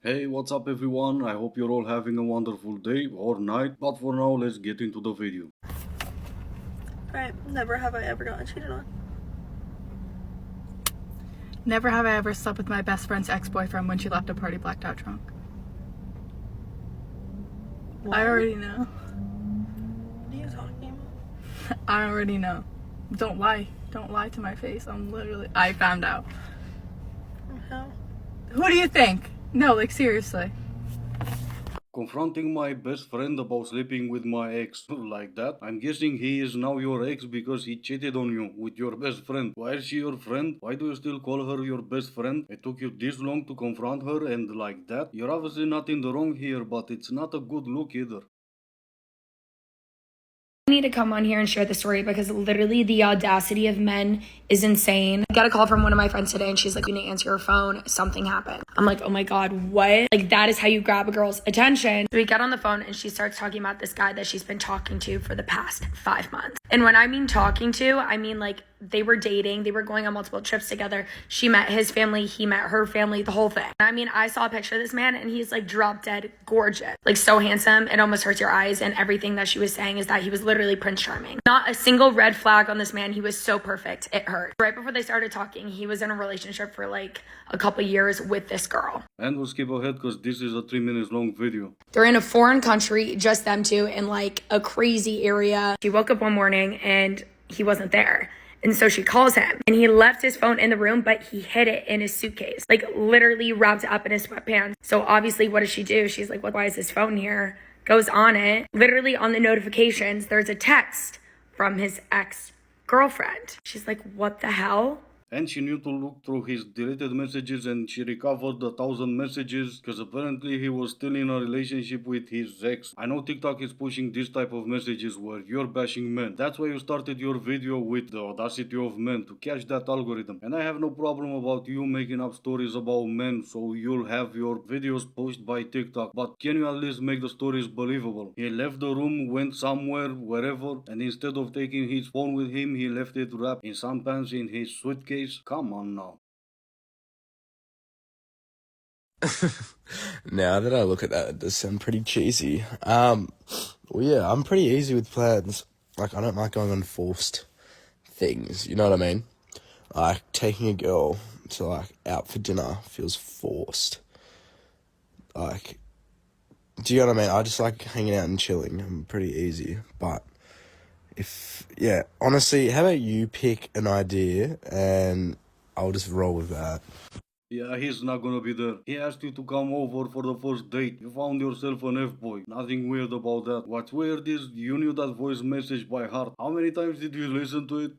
Hey, what's up everyone? I hope you're all having a wonderful day or night, but for now, let's get into the video. Alright, never have I ever gotten cheated on. Never have I ever slept with my best friend's ex-boyfriend when she left a party blacked out drunk. What? I already know. What are you talking about? I already know. Don't lie. Don't lie to my face. I found out. How? Who do you think? No, like seriously. Confronting my best friend about sleeping with my ex like that. I'm guessing he is now your ex because he cheated on you with your best friend. Why is she your friend? Why do you still call her your best friend? It took you this long to confront her and like that? You're obviously not in the wrong here, but it's not a good look either. I need to come on here and share the story because literally the audacity of men is insane. I got a call from one of my friends today and she's like, you need to answer your phone. Something happened. I'm like, oh my God, what? Like that is how you grab a girl's attention. So we get on the phone and she starts talking about this guy that she's been talking to for the past 5 months. And when I mean talking to, I mean like they were dating, they were going on multiple trips together. She met his family, he met her family, the whole thing. I mean, I saw a picture of this man and he's like drop dead gorgeous, like so handsome, it almost hurts your eyes. And everything that she was saying is that he was literally Prince Charming. Not a single red flag on this man. He was so perfect, it hurt. Right before they started talking, he was in a relationship for like a couple years with this girl. And we'll skip ahead because this is a 3 minutes long video. They're in a foreign country, just them two, in like a crazy area. She woke up one morning and he wasn't there. And so she calls him and he left his phone in the room, but he hid it in his suitcase, like literally wrapped it up in his sweatpants. So obviously what does she do? She's like, why is his phone here? Goes on it. Literally on the notifications, there's a text from his ex-girlfriend. She's like, what the hell? And she knew to look through his deleted messages and she recovered 1,000 messages because apparently he was still in a relationship with his ex. I know TikTok is pushing this type of messages where you're bashing men. That's why you started your video with the audacity of men to catch that algorithm. And I have no problem about you making up stories about men so you'll have your videos pushed by TikTok. But can you at least make the stories believable? He left the room, went somewhere, wherever, and instead of taking his phone with him, he left it wrapped in some pants in his suitcase. Come on now. Now that I look at that, it does sound pretty cheesy. Well, yeah, I'm pretty easy with plans. Like, I don't like going on forced things, you know what I mean? Like, taking a girl to, like, out for dinner feels forced. Like, do you know what I mean? I just like hanging out and chilling. I'm pretty easy. But, honestly, how about you pick an idea and I'll just roll with that. Yeah, he's not gonna be there. He asked you to come over for the first date. You found yourself an F-boy. Nothing weird about that. What's weird is you knew that voice message by heart. How many times did you listen to it?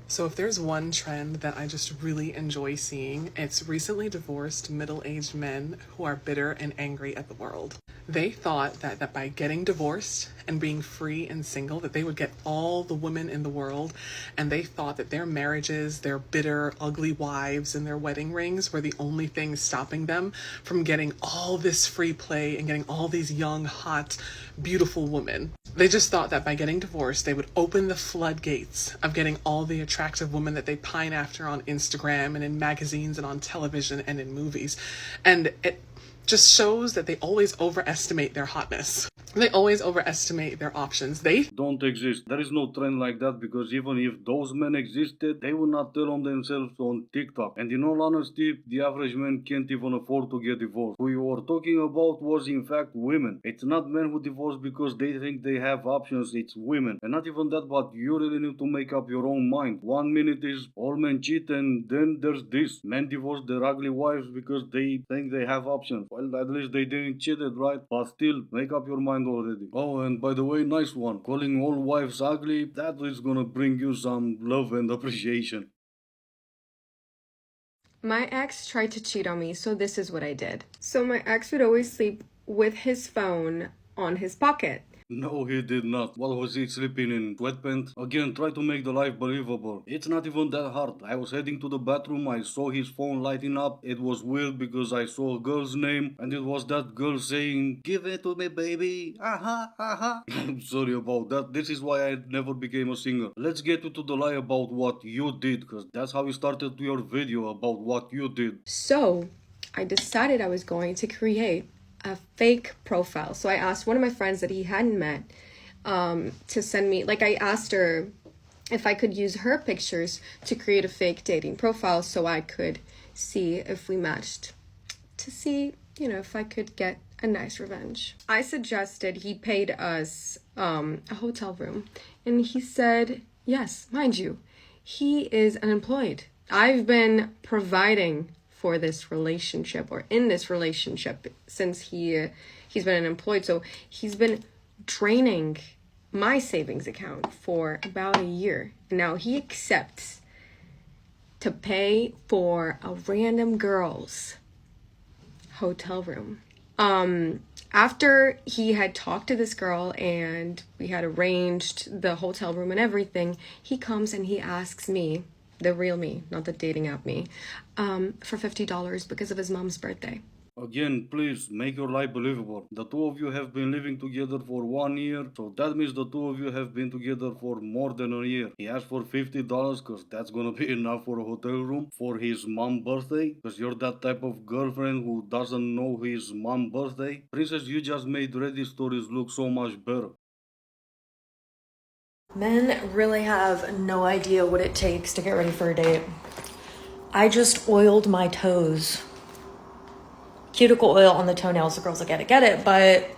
So if there's one trend that I just really enjoy seeing, it's recently divorced middle-aged men who are bitter and angry at the world. They thought that by getting divorced and being free and single, that they would get all the women in the world, and they thought that their marriages, their bitter, ugly wives, and their wedding rings were the only things stopping them from getting all this free play and getting all these young, hot, beautiful women. They just thought that by getting divorced, they would open the floodgates of getting all the attractive women that they pine after on Instagram and in magazines and on television and in movies. And it just shows that they always overestimate their hotness. They always overestimate their options. They don't exist. There is no trend like that because even if those men existed, they would not tell on themselves on TikTok. And in all honesty, the average man can't even afford to get divorced. Who you were talking about was in fact women. It's not men who divorce because they think they have options, it's women. And not even that, but you really need to make up your own mind. 1 minute is all men cheat and then there's this. Men divorce their ugly wives because they think they have options. Well, at least they didn't cheat it, right? But still, make up your mind already. Oh, and by the way, nice one. Calling all wives ugly, that is gonna bring you some love and appreciation. My ex tried to cheat on me, so this is what I did. So my ex would always sleep with his phone on his pocket. No, he did not. What was he sleeping in? Sweatpants? Again, try to make the life believable. It's not even that hard. I was heading to the bathroom, I saw his phone lighting up. It was weird because I saw a girl's name and it was that girl saying, "Give it to me, baby. Aha, aha." I'm sorry about that. This is why I never became a singer. Let's get into the lie about what you did, because that's how we started your video about what you did. So I decided I was going to create a fake profile. So I asked one of my friends that he hadn't met to send me, like, I asked her if I could use her pictures to create a fake dating profile so I could see if we matched, to see, you know, if I could get a nice revenge. I suggested he paid us a hotel room, and he said yes. Mind you, he is unemployed. I've been providing for this relationship, or in this relationship, since he's been unemployed. So he's been draining my savings account for about a year. Now he accepts to pay for a random girl's hotel room. After he had talked to this girl and we had arranged the hotel room and everything, he comes and he asks me, the real me, not the dating app me, for $50 because of his mom's birthday. Again, please make your life believable. The two of you have been living together for 1 year, so that means the two of you have been together for more than a year. He asked for $50 because that's gonna be enough for a hotel room for his mom's birthday. Because you're that type of girlfriend who doesn't know his mom's birthday. Princess, you just made Reddit stories look so much better. Men really have no idea what it takes to get ready for a date. I just oiled my toes. Cuticle oil on the toenails, the girls will get it, but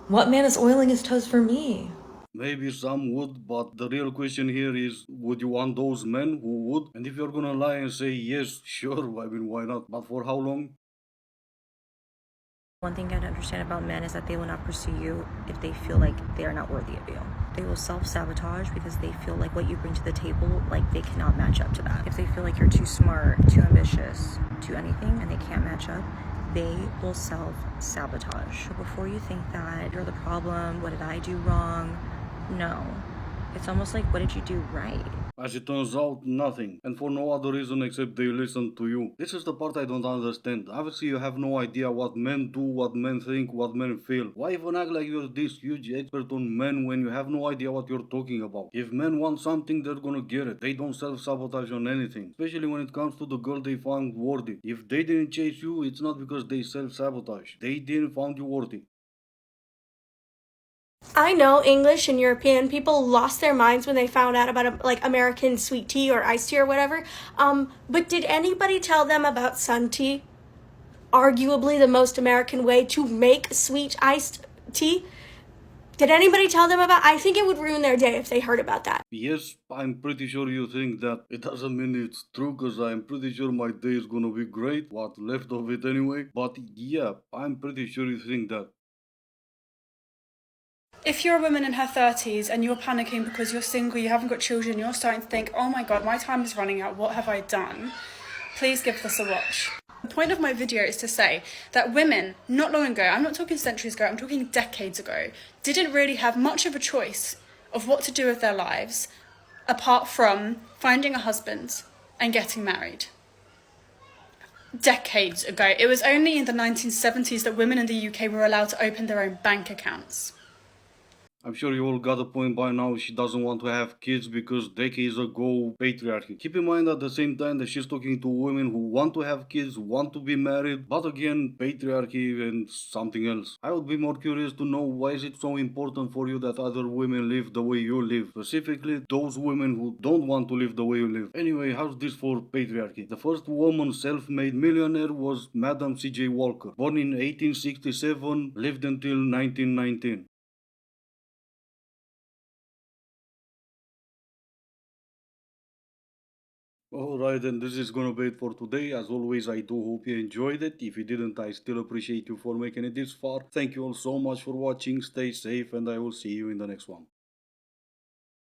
what man is oiling his toes for me? Maybe some would, but the real question here is, would you want those men who would? And if you're gonna lie and say yes, sure, I mean, why not? But for how long? One thing you have to understand about men is that they will not pursue you if they feel like they are not worthy of you. They will self-sabotage because they feel like what you bring to the table, like they cannot match up to that. If they feel like you're too smart, too ambitious, too anything, and they can't match up, they will self-sabotage. So before you think that you're the problem, what did I do wrong? No. It's almost like, what did you do right? As it turns out, nothing. And for no other reason except they listen to you. This is the part I don't understand. Obviously you have no idea what men do, what men think, what men feel. Why even act like you're this huge expert on men when you have no idea what you're talking about? If men want something, they're gonna get it. They don't self-sabotage on anything. Especially when it comes to the girl they found worthy. If they didn't chase you, it's not because they self-sabotage. They didn't find you worthy. I know English and European people lost their minds when they found out about like American sweet tea or iced tea or whatever. But did anybody tell them about sun tea? Arguably the most American way to make sweet iced tea. Did anybody tell them about? I think it would ruin their day if they heard about that. Yes, I'm pretty sure you think that. It doesn't mean it's true, because I'm pretty sure my day is gonna be great, what left of it anyway. But yeah, I'm pretty sure you think that. If you're a woman in her 30s and you're panicking because you're single, you haven't got children, you're starting to think, oh my god, my time is running out, what have I done? Please give this a watch. The point of my video is to say that women, not long ago, I'm not talking centuries ago, I'm talking decades ago, didn't really have much of a choice of what to do with their lives apart from finding a husband and getting married. Decades ago. It was only in the 1970s that women in the UK were allowed to open their own bank accounts. I'm sure you all got a point by now. She doesn't want to have kids because decades ago, patriarchy. Keep in mind at the same time that she's talking to women who want to have kids, want to be married, but again, patriarchy and something else. I would be more curious to know, why is it so important for you that other women live the way you live? Specifically, those women who don't want to live the way you live. Anyway, how's this for patriarchy? The first woman self-made millionaire was Madam C.J. Walker. Born in 1867, lived until 1919. Alright, and this is gonna be it for today. As always, I do hope you enjoyed it. If you didn't, I still appreciate you for making it this far. Thank you all so much for watching. Stay safe, and I will see you in the next one.